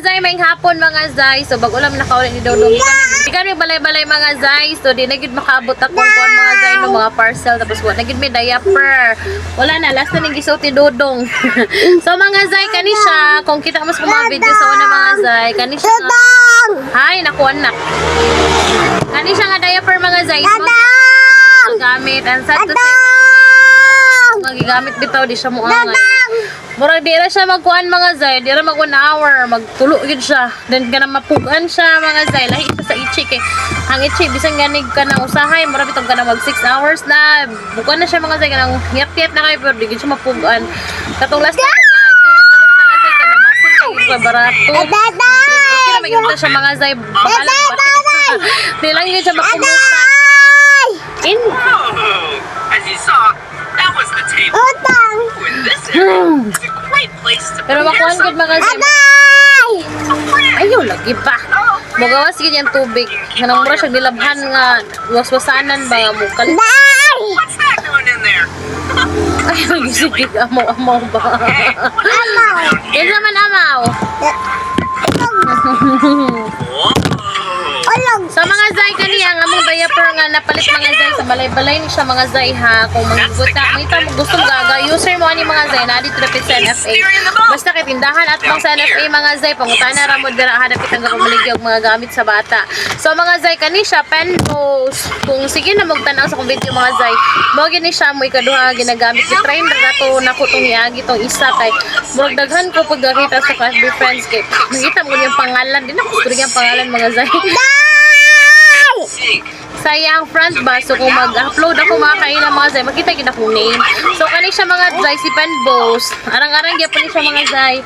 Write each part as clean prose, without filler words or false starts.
zay, may hapon mga zay. So bago lang nakaulit ni Dodong. Ikan may balay-balay mga zay. So di na gid makaabot akong kuan mga zay no mga parcel tapos wala na gid may diaper. Wala na last na ning gisuot ni Dodong. So mga zay kani siya kung kita mo sa mga video sa una mga zay, kani siya nga. Hay naku anak. Kani siya nga diaper mga zay. Gamit and sad to say magigamit bitaw di siya mo angay. Murag di ra siya magkuan mga zay, di ra mag 1 hour, magtulo gid siya. Then kana mapugan siya mga zay, lahi siya sa ichi kay ang ichi bisan ganig ka na usahay, murag bitong kana mag 6 hours na. Bukan na siya mga zay kanang ngiyat-ngiyat na kay pero di gid siya mapugan. Katong last na nga gipalit mga zay kana masin kay barato. Okay na magiging siya mga zay, bakalan batik. Di lang gid siya makumutan. As you saw, that was the table. In this area, it's a great place to Pero makuhan gud mga zay. Ayaw lagi pa. Magawas gid yung tubig. Kanang mura siya nilabhan nga waswasanan ba mo kalit. What's that doing in there? Ayaw gisigig amaw-amaw ba. Yan naman amaw. Sa mga zay kaniya nga among diaper nga napalit mga zay sa balay-balay ni siya mga zay ha. Kung magbuta kita mo gustong gaga user mo ani mga zay na dito dapat sa NFA. Basta kay tindahan at pang sa NFA mga zay pangutana ra mo dira hanap kitang gapamaligya og mga gamit sa bata. So mga zay kani siya pen nose. Kung sige na magtan-aw sa kong video mga zay. Mo gini siya mo ikaduha ginagamit ni trainer nato nako tong iagi tong isa kay murag daghan ko pag nakita sa class friends kay nakita mo yung pangalan din ako gusto yung pangalan mga zay. Sayang front ba so kung mag-upload ako mga kainan mga zay makita gid akong name. So kani siya mga zay si Penbos arang-arang gyapon siya mga zay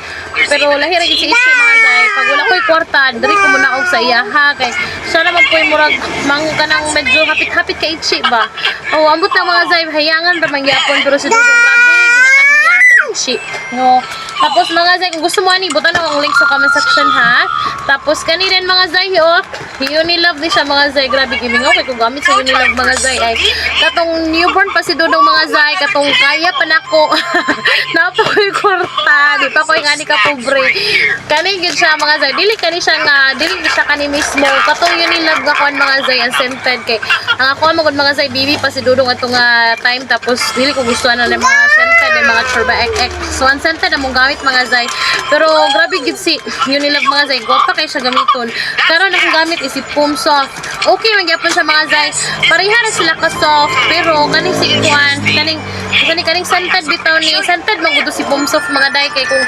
pero lahi ra gid si Ichi mga zay pag wala ko'y kwarta diri ko muna og sa iya ha kay siya naman ko'y murag mang kanang medyo hapit-hapit kay Ichi ba. Oh ambot na mga zay hayangan ra man gyapon pero si Dudong grabe ginakahiyang sa Ichi no. Tapos mga zay kung gusto mo ani butan ang link sa comment section ha. Tapos kani din mga zay Unilove ni siya mga zay grabe gimingaw kay kung gamit sa Unilove mga zay ay katong newborn pa si Dudong mga zay katong kaya pa nako napoy kwarta di pa koy ngani ka pobre kani gid siya mga zay dili kani siya nga dili siya kani mismo katong Unilove nga kon mga zay ang scented kay ang ako mo mga zay bibi pa si Dudong atong time tapos dili ko gustuhan na mga scented mga chorba ek so ang scented among gamit mga zay pero grabe gid si Unilove mga zay gwapa kay siya gamiton karon akong gamit is si Pum Soft okay man gyapon sa mga zay pareha ra sila ka soft pero kaning si Kwan kaning scented bitaw ni scented man gud si Pum Soft mga day kay kung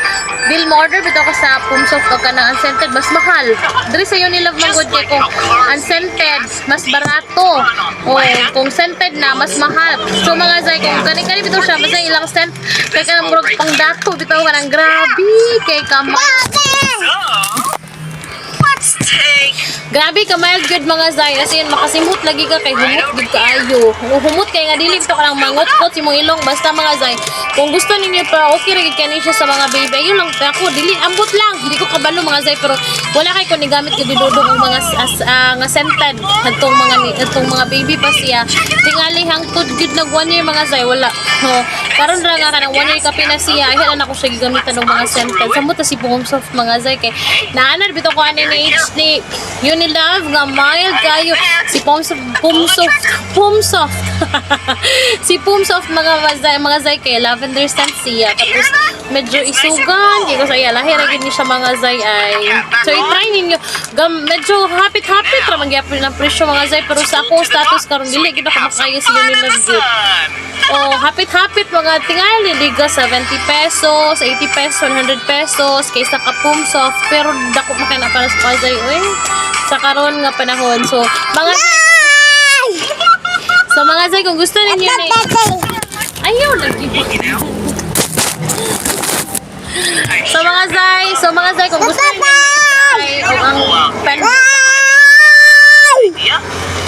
bill mo order bitaw ka sa Pum Soft o kanang unscented mas mahal diri sa Unilove man gud kay kung unscented mas barato o kung scented na mas mahal so mga zay kung kaning bitaw siya basta ilang scent kay kanang murag pang dato bitaw kanang grabe kay kamay grabe ka mild good mga zay kasi yun makasimut lagi ka kay humot gud kaayo humot kay nga dili to kanang mangot-kot si mong ilong basta mga zay kung gusto ninyo pa okay ra gid kani siya sa mga baby yun lang ako dili ambot lang hindi ko kabalo mga zay pero wala kay ko ni gamit gud dudong og mga nga scented adtong mga baby pa siya tingali hangtod gud nag 1 year mga zay wala karon ra nga kanang 1 year ka pina siya ay na ko siya gigamitan og mga scented samot si Pum Soft mga zay kay naanad bitaw ko ani ni Unilove nga mild kayo si Pum Soft si Pum Soft mga zay kay lavender scent siya tapos medyo isugan kay ko sa iya lahi ra gid ni siya mga zay ay so i-try ninyo medyo hapit-hapit ra man gyapon ang presyo mga zay pero sa ako status karon dili gid ako makaya si Unilove gid oh hapit-hapit mga tingali liga 70 pesos 80 pesos 100 pesos kaysa ka Pum Soft pero dako makana para sa zay sa karon nga panahon so mga zay kung gusto ninyo na ayaw lagi so mga zay kung gusto ninyo na i-try o ang pen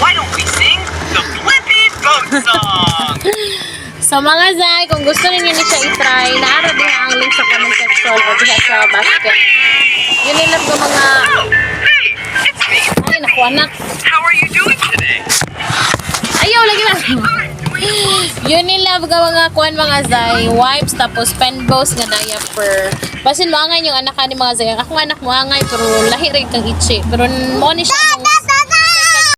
why don't we sing the Flippy Boat song? So mga zay kung gusto ninyo na siya i-try naara din ang link sa comment section o diha sa basket Unilove ko mga ay naku anak How are you doing today? ayaw lagi na Unilove ka mga kuan mga zay, wipes tapos penbows nga diaper. Basin mo angay yung anak ka ni mga zay. Ako nga anak mo angay pero lahi rin kang itchy. Pero mo ni siya